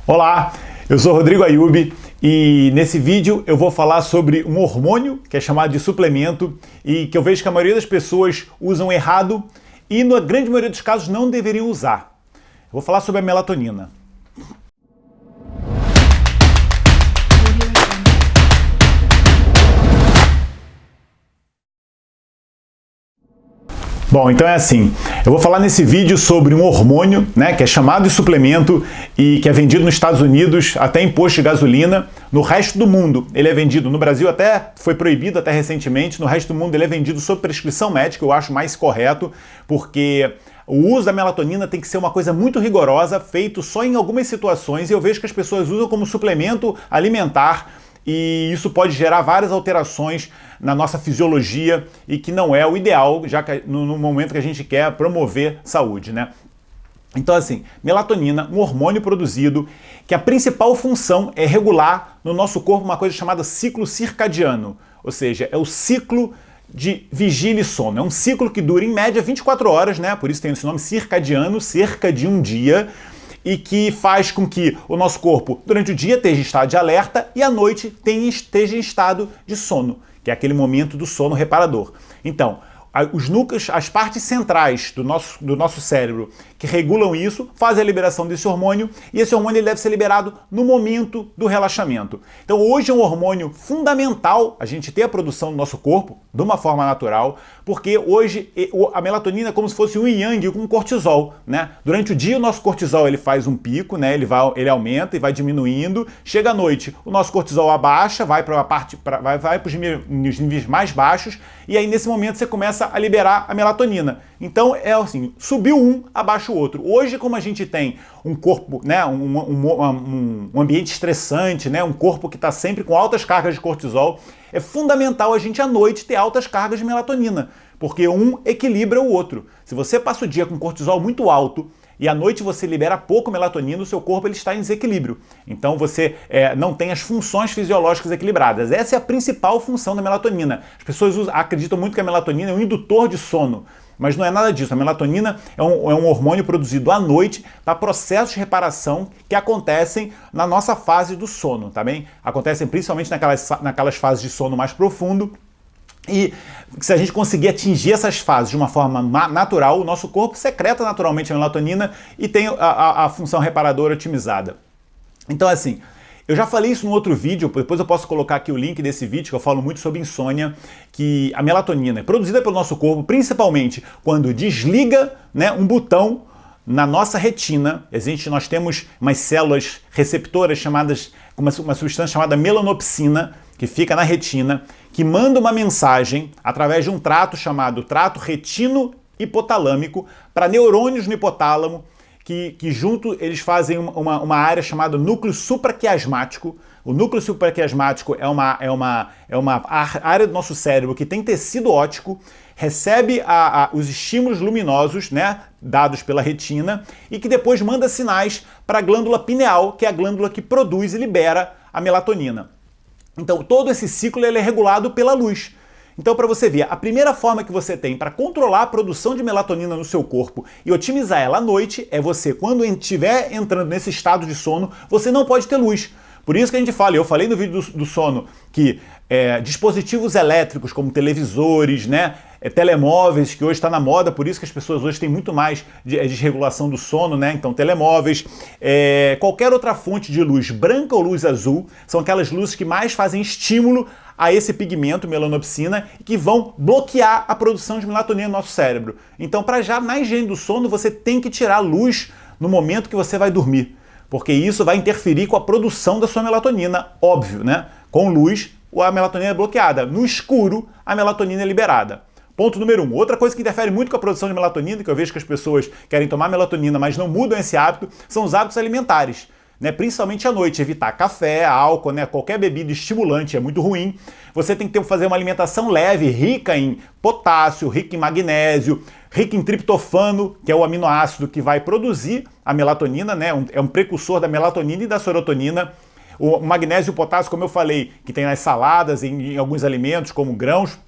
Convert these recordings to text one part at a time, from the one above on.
Olá, eu sou Rodrigo Ayub e nesse vídeo eu vou falar sobre um hormônio que é chamado de suplemento e que eu vejo que a maioria das pessoas usam errado e na grande maioria dos casos não deveriam usar. Eu vou falar sobre a melatonina. Bom, então é assim, eu vou falar nesse vídeo sobre um hormônio, né, que é chamado de suplemento e que é vendido nos Estados Unidos até em posto de gasolina. No resto do mundo ele é vendido, no Brasil até foi proibido até recentemente, no resto do mundo ele é vendido sob prescrição médica, eu acho mais correto, porque o uso da melatonina tem que ser uma coisa muito rigorosa, feito só em algumas situações, e eu vejo que as pessoas usam como suplemento alimentar, e isso pode gerar várias alterações na nossa fisiologia e que não é o ideal, já que no momento que a gente quer promover saúde, né? Então assim, melatonina, um hormônio produzido que a principal função é regular no nosso corpo uma coisa chamada ciclo circadiano, ou seja, é o ciclo de vigília e sono. É um ciclo que dura em média 24 horas, né? Por isso tem esse nome circadiano, cerca de um dia, e que faz com que o nosso corpo, durante o dia, esteja em estado de alerta e à noite esteja em estado de sono, que é aquele momento do sono reparador. Então, os núcleos, as partes centrais do nosso cérebro que regulam isso, fazem a liberação desse hormônio, e esse hormônio ele deve ser liberado no momento do relaxamento. Então hoje é um hormônio fundamental a gente ter a produção do nosso corpo de uma forma natural, porque hoje a melatonina é como se fosse um yang com um cortisol, né? Durante o dia o nosso cortisol ele faz um pico, né? Ele aumenta e vai diminuindo, chega à noite o nosso cortisol abaixa, vai para os níveis mais baixos, e aí nesse momento você começa a liberar a melatonina. Então é assim, subiu um, abaixa o outro. Hoje, como a gente tem um corpo, né, um ambiente estressante, né, um corpo que está sempre com altas cargas de cortisol, é fundamental a gente à noite ter altas cargas de melatonina, porque um equilibra o outro. Se você passa o dia com cortisol muito alto e à noite você libera pouco melatonina, o seu corpo ele está em desequilíbrio. Então você não tem as funções fisiológicas equilibradas. Essa é a principal função da melatonina. As pessoas acreditam muito que a melatonina é um indutor de sono, mas não é nada disso. A melatonina é um hormônio produzido à noite para processos de reparação que acontecem na nossa fase do sono, tá bem? Acontecem principalmente naquelas fases de sono mais profundo. E se a gente conseguir atingir essas fases de uma forma natural, o nosso corpo secreta naturalmente a melatonina e tem a função reparadora otimizada. Então assim, eu já falei isso no outro vídeo, depois eu posso colocar aqui o link desse vídeo, que eu falo muito sobre insônia, que a melatonina é produzida pelo nosso corpo, principalmente quando desliga, né, um botão na nossa retina. Nós temos umas células receptoras chamadas, uma substância chamada melanopsina, que fica na retina, que manda uma mensagem através de um trato chamado trato retino-hipotalâmico para neurônios no hipotálamo, que junto eles fazem uma área chamada núcleo supraquiasmático. O núcleo supraquiasmático é uma área do nosso cérebro que tem tecido óptico, recebe os estímulos luminosos, né, dados pela retina, e que depois manda sinais para a glândula pineal, que é a glândula que produz e libera a melatonina. Então todo esse ciclo ele é regulado pela luz. Então, para você ver, a primeira forma que você tem para controlar a produção de melatonina no seu corpo e otimizar ela à noite é você, quando estiver entrando nesse estado de sono, você não pode ter luz. Por isso que a gente fala, eu falei no vídeo do sono, que dispositivos elétricos como televisores, né, telemóveis, que hoje está na moda, por isso que as pessoas hoje têm muito mais de desregulação do sono, né? Então telemóveis, qualquer outra fonte de luz branca ou luz azul, são aquelas luzes que mais fazem estímulo a esse pigmento, melanopsina, e que vão bloquear a produção de melatonina no nosso cérebro. Então, na higiene do sono, você tem que tirar a luz no momento que você vai dormir, porque isso vai interferir com a produção da sua melatonina, óbvio, né? Com luz, a melatonina é bloqueada. No escuro, a melatonina é liberada. Ponto número 1. Outra coisa que interfere muito com a produção de melatonina, que eu vejo que as pessoas querem tomar melatonina, mas não mudam esse hábito, são os hábitos alimentares. Né, principalmente à noite, evitar café, álcool, né, qualquer bebida estimulante é muito ruim. Você tem que fazer uma alimentação leve, rica em potássio, rica em magnésio, rica em triptofano, que é o aminoácido que vai produzir a melatonina, né, é um precursor da melatonina e da serotonina. O magnésio e o potássio, como eu falei, que tem nas saladas, em alguns alimentos, como grãos,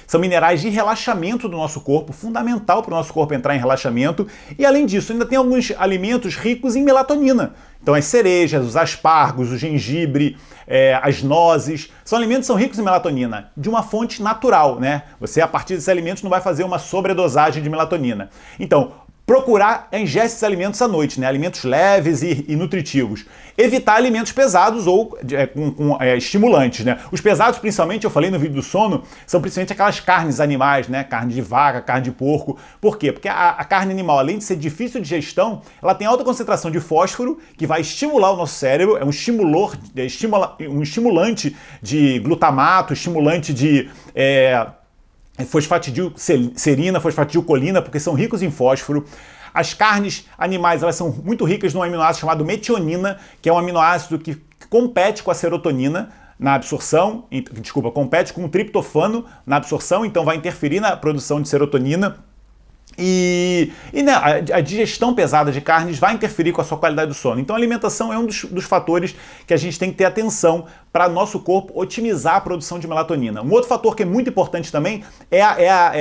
São minerais de relaxamento do nosso corpo, fundamental para o nosso corpo entrar em relaxamento. E além disso, ainda tem alguns alimentos ricos em melatonina. Então as cerejas, os aspargos, o gengibre, as nozes, são alimentos que são ricos em melatonina, de uma fonte natural, né? Você, a partir desses alimentos, não vai fazer uma sobredosagem de melatonina. Então, procurar a ingesta desses alimentos à noite, né? Alimentos leves e nutritivos. Evitar alimentos pesados ou com estimulantes, né? Os pesados, principalmente, eu falei no vídeo do sono, são principalmente aquelas carnes animais, né? Carne de vaca, carne de porco. Por quê? Porque a carne animal, além de ser difícil de digestão, ela tem alta concentração de fósforo, que vai estimular o nosso cérebro, é um estimulante de glutamato, estimulante de fosfatidilserina, fosfatidilcolina, porque são ricos em fósforo. As carnes animais, elas são muito ricas num aminoácido chamado metionina, que é um aminoácido que compete com a serotonina na absorção, compete com o triptofano na absorção, então vai interferir na produção de serotonina. Né, a digestão pesada de carnes vai interferir com a sua qualidade do sono. Então a alimentação é um dos fatores que a gente tem que ter atenção para nosso corpo otimizar a produção de melatonina. Um outro fator que é muito importante também é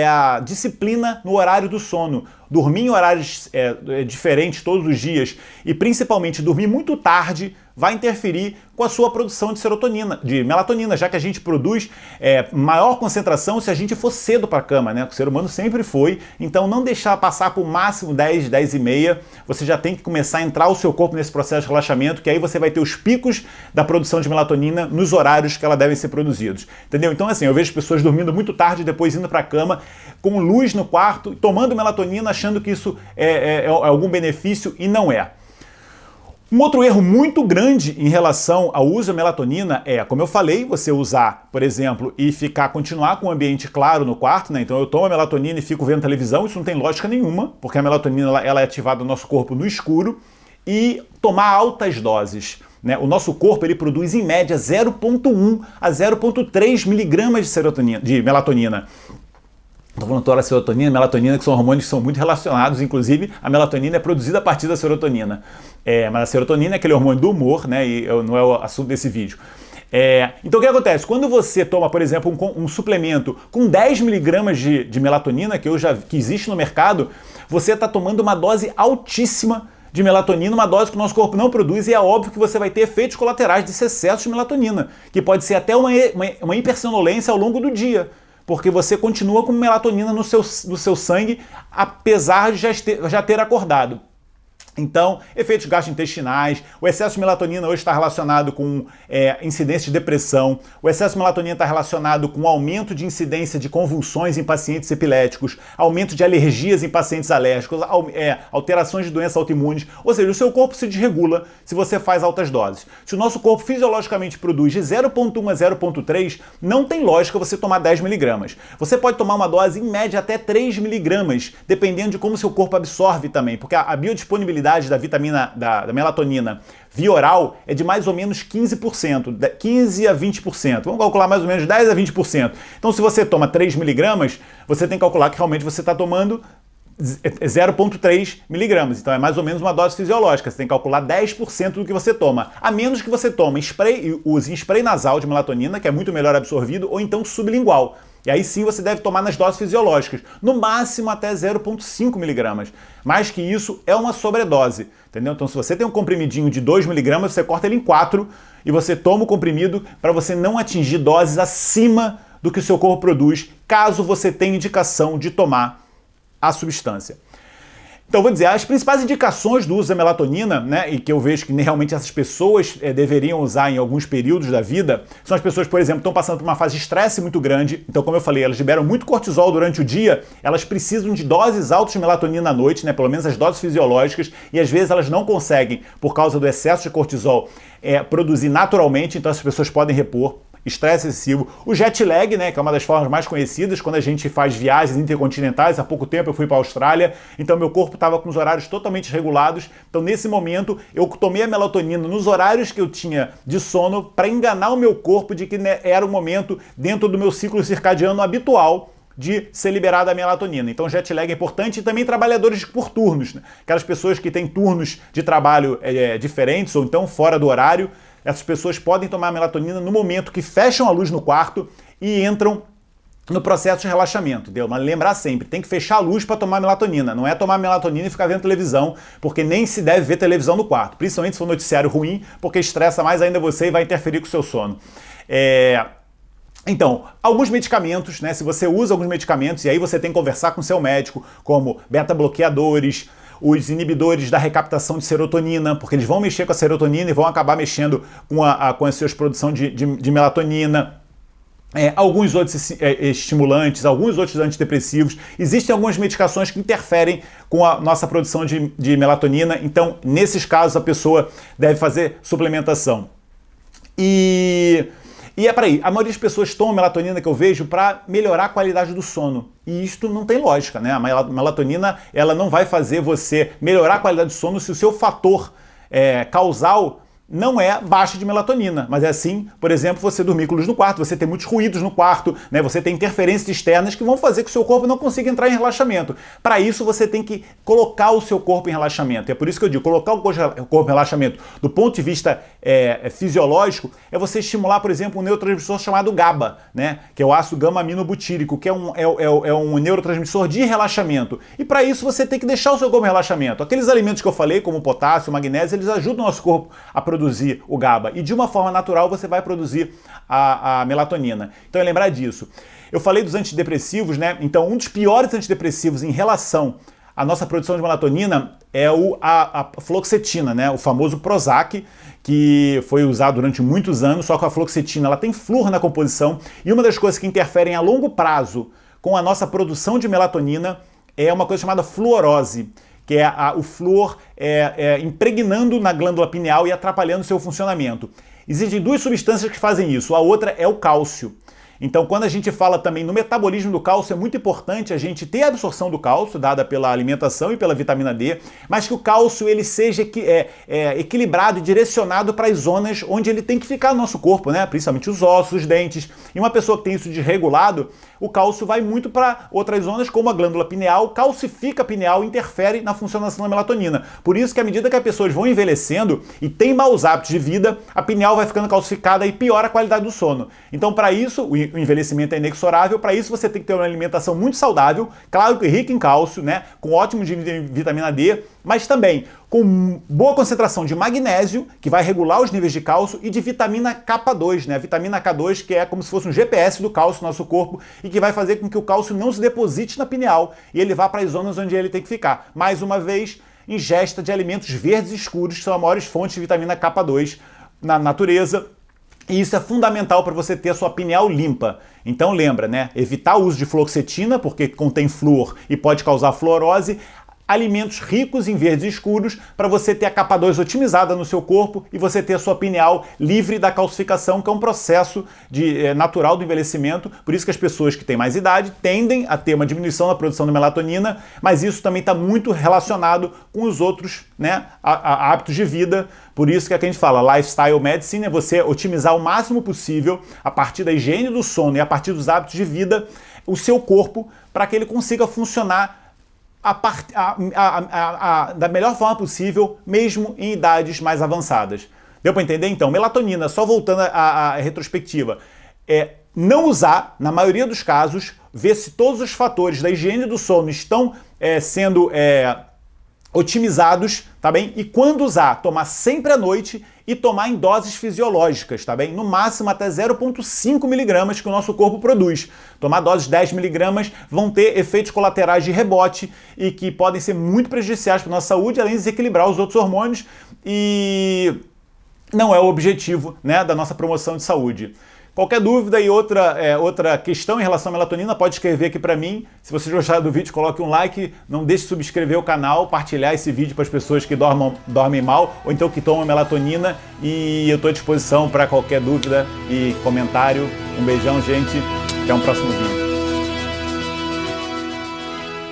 a disciplina no horário do sono. Dormir em horários diferentes todos os dias e principalmente dormir muito tarde vai interferir com a sua produção de serotonina, de melatonina, já que a gente produz maior concentração se a gente for cedo para a cama, né? O ser humano sempre foi, então não deixar passar por máximo 10, 10 e meia, você já tem que começar a entrar o seu corpo nesse processo de relaxamento, que aí você vai ter os picos da produção de melatonina nos horários que ela devem ser produzidos, entendeu? Então assim, eu vejo pessoas dormindo muito tarde, depois indo para a cama, com luz no quarto, tomando melatonina, achando que isso é algum benefício e não é. Um outro erro muito grande em relação ao uso da melatonina é, como eu falei, você usar, por exemplo, e continuar com o ambiente claro no quarto, né? Então eu tomo a melatonina e fico vendo televisão, isso não tem lógica nenhuma, porque a melatonina ela é ativada no nosso corpo no escuro, e tomar altas doses, né? O nosso corpo ele produz em média 0,1 a 0,3 miligramas de melatonina. Estou falando toda a serotonina e melatonina, que são hormônios que são muito relacionados, inclusive a melatonina é produzida a partir da serotonina. Mas a serotonina é aquele hormônio do humor, né? E não é o assunto desse vídeo. Então o que acontece? Quando você toma, por exemplo, um suplemento com 10 miligramas de melatonina, que existe no mercado, você está tomando uma dose altíssima de melatonina, uma dose que o nosso corpo não produz, e é óbvio que você vai ter efeitos colaterais desse excesso de melatonina, que pode ser até uma hipersonolência ao longo do dia, porque você continua com melatonina no seu sangue, apesar de já ter acordado. Então, efeitos gastrointestinais, o excesso de melatonina hoje está relacionado com incidência de depressão, o excesso de melatonina está relacionado com aumento de incidência de convulsões em pacientes epiléticos, aumento de alergias em pacientes alérgicos, alterações de doenças autoimunes, ou seja, o seu corpo se desregula se você faz altas doses. Se o nosso corpo fisiologicamente produz de 0,1 a 0,3, não tem lógica você tomar 10 miligramas. Você pode tomar uma dose em média até 3 miligramas, dependendo de como seu corpo absorve também, porque a biodisponibilidade da vitamina da melatonina via oral é de mais ou menos 15%, 15 a 20%. Vamos calcular mais ou menos 10 a 20%. Então, se você toma 3 miligramas, você tem que calcular que realmente você está tomando 0,3 miligramas. Então, é mais ou menos uma dose fisiológica. Você tem que calcular 10% do que você toma. A menos que você tome use spray nasal de melatonina, que é muito melhor absorvido, ou então sublingual. E aí sim você deve tomar nas doses fisiológicas, no máximo até 0,5 miligramas. Mais que isso é uma sobredose, entendeu? Então se você tem um comprimidinho de 2 miligramas, você corta ele em 4 e você toma o comprimido para você não atingir doses acima do que o seu corpo produz, caso você tenha indicação de tomar a substância. Então, vou dizer, as principais indicações do uso da melatonina, né, e que eu vejo que realmente essas pessoas deveriam usar em alguns períodos da vida, são as pessoas, por exemplo, que estão passando por uma fase de estresse muito grande. Então, como eu falei, elas liberam muito cortisol durante o dia, elas precisam de doses altas de melatonina à noite, né, pelo menos as doses fisiológicas, e às vezes elas não conseguem, por causa do excesso de cortisol, produzir naturalmente, então essas pessoas podem repor. Estresse excessivo, o jet lag, né, que é uma das formas mais conhecidas, quando a gente faz viagens intercontinentais. Há pouco tempo eu fui para a Austrália, então meu corpo estava com os horários totalmente regulados, então nesse momento eu tomei a melatonina nos horários que eu tinha de sono para enganar o meu corpo de que, né, era o momento dentro do meu ciclo circadiano habitual de ser liberada a melatonina. Então jet lag é importante, e também trabalhadores por turnos, né? Aquelas pessoas que têm turnos de trabalho diferentes ou então fora do horário. Essas pessoas podem tomar melatonina no momento que fecham a luz no quarto e entram no processo de relaxamento, deu? Mas lembrar sempre, tem que fechar a luz para tomar melatonina. Não é tomar melatonina e ficar vendo televisão, porque nem se deve ver televisão no quarto. Principalmente se for um noticiário ruim, porque estressa mais ainda você e vai interferir com o seu sono. Então, alguns medicamentos, né? Se você usa alguns medicamentos, e aí você tem que conversar com o seu médico, como beta-bloqueadores, os inibidores da recaptação de serotonina, porque eles vão mexer com a serotonina e vão acabar mexendo com a sua produção de melatonina. Alguns outros estimulantes, alguns outros antidepressivos. Existem algumas medicações que interferem com a nossa produção de melatonina, então, nesses casos, a pessoa deve fazer suplementação. E é para aí. A maioria das pessoas tomam melatonina, que eu vejo, para melhorar a qualidade do sono. E isto não tem lógica, né? A melatonina, ela não vai fazer você melhorar a qualidade do sono se o seu fator causal não é baixa de melatonina, mas é assim, por exemplo, você dormir com luz no quarto, você ter muitos ruídos no quarto, né? Você tem interferências externas que vão fazer que o seu corpo não consiga entrar em relaxamento. Para isso, você tem que colocar o seu corpo em relaxamento. É por isso que eu digo, colocar o corpo em relaxamento do ponto de vista fisiológico é você estimular, por exemplo, um neurotransmissor chamado GABA, né? Que é o ácido gama-aminobutírico, que é um neurotransmissor de relaxamento. E para isso, você tem que deixar o seu corpo em relaxamento. Aqueles alimentos que eu falei, como o potássio, o magnésio, eles ajudam o nosso corpo a produzir o GABA. E de uma forma natural você vai produzir a melatonina. Então é lembrar disso. Eu falei dos antidepressivos, né? Então um dos piores antidepressivos em relação à nossa produção de melatonina é a fluoxetina, né? O famoso Prozac, que foi usado durante muitos anos, só que a fluoxetina ela tem flúor na composição e uma das coisas que interferem a longo prazo com a nossa produção de melatonina é uma coisa chamada fluorose, que é o flúor impregnando na glândula pineal e atrapalhando o seu funcionamento. Existem duas substâncias que fazem isso, a outra é o cálcio. Então, quando a gente fala também no metabolismo do cálcio, é muito importante a gente ter a absorção do cálcio, dada pela alimentação e pela vitamina D, mas que o cálcio ele seja equilibrado e direcionado para as zonas onde ele tem que ficar no nosso corpo, né? Principalmente os ossos, os dentes. E uma pessoa que tem isso desregulado, o cálcio vai muito para outras zonas, como a glândula pineal, calcifica a pineal e interfere na funcionação da melatonina. Por isso que à medida que as pessoas vão envelhecendo e têm maus hábitos de vida, a pineal vai ficando calcificada e piora a qualidade do sono. Então, para isso, o envelhecimento é inexorável, para isso você tem que ter uma alimentação muito saudável, claro que rica em cálcio, né, com ótimo de vitamina D, mas também com boa concentração de magnésio, que vai regular os níveis de cálcio, e de vitamina K2, né, vitamina K2 que é como se fosse um GPS do cálcio no nosso corpo e que vai fazer com que o cálcio não se deposite na pineal e ele vá para as zonas onde ele tem que ficar. Mais uma vez, ingesta de alimentos verdes escuros, que são as maiores fontes de vitamina K2 na natureza. E isso é fundamental para você ter a sua pineal limpa. Então lembra, né? Evitar o uso de fluoxetina, porque contém flúor e pode causar fluorose. Alimentos ricos em verdes escuros para você ter a K2 otimizada no seu corpo e você ter a sua pineal livre da calcificação, que é um processo natural do envelhecimento. Por isso que as pessoas que têm mais idade tendem a ter uma diminuição na produção de melatonina, mas isso também está muito relacionado com os outros, né, hábitos de vida. Por isso que a gente fala lifestyle medicine, é você otimizar o máximo possível a partir da higiene do sono e a partir dos hábitos de vida o seu corpo para que ele consiga funcionar da melhor forma possível, mesmo em idades mais avançadas. Deu para entender? Então, melatonina, só voltando à retrospectiva, não usar, na maioria dos casos, ver se todos os fatores da higiene do sono estão sendo otimizados, tá bem? E quando usar, tomar sempre à noite e tomar em doses fisiológicas, tá bem? No máximo até 0,5 miligramas que o nosso corpo produz. Tomar doses de 10 miligramas vão ter efeitos colaterais de rebote e que podem ser muito prejudiciais para a nossa saúde, além de desequilibrar os outros hormônios, e não é o objetivo, né, da nossa promoção de saúde. Qualquer dúvida e outra questão em relação à melatonina, pode escrever aqui para mim. Se vocês gostaram do vídeo, coloque um like, não deixe de subscrever o canal, partilhar esse vídeo para as pessoas que dormem mal ou então que tomam melatonina, e eu estou à disposição para qualquer dúvida e comentário. Um beijão, gente, até um próximo vídeo.